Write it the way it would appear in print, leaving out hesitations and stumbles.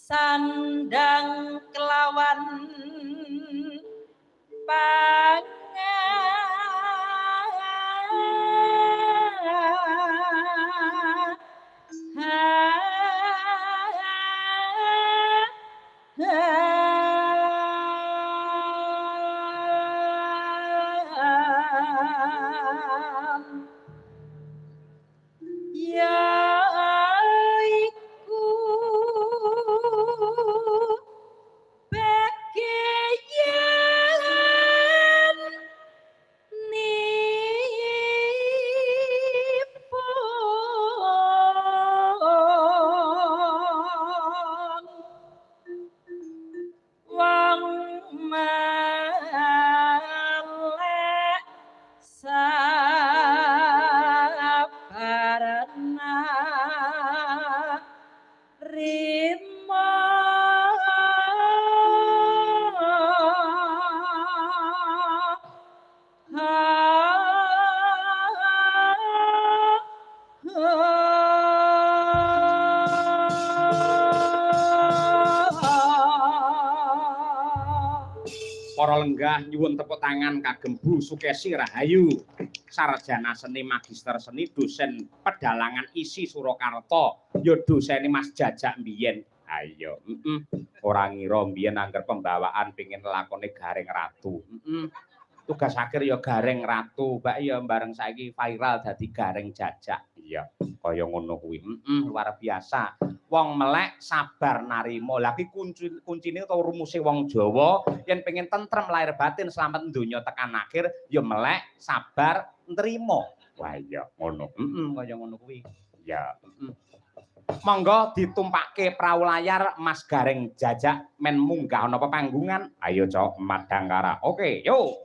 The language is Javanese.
sandang kelawan yaiku bagian nipun wong melek sabarna rimo Para lenggah nyuwun tepuk tangan kagem Bu Sukesi Rahayu, sarjana seni magister seni dosen pedalangan isi Surakarta, ya dosene Mas Jajak mbiyen. Ayo, ora ngira mbiyen angger pembawaan pengin lakone Gareng Ratu. Tugas akhir ya Gareng Ratu, mbak ya bareng saiki viral dadi Gareng Jajak. Iya, kaya ngono kuwi. Luar biasa. Wong melek sabar narima. Lah ki kuncine utawa rumuse wong Jawa yen pengen tentrem lahir batin slamet donya tekan akhir ya melek sabar nrimo. Wah iya ngono. Kaya ngono kuwi. Ya, Monggo ditumpakke prau layar Mas Gareng Jajak men munggah ana pepanggungan. Ayo Cok Madangkara. Oke, yo.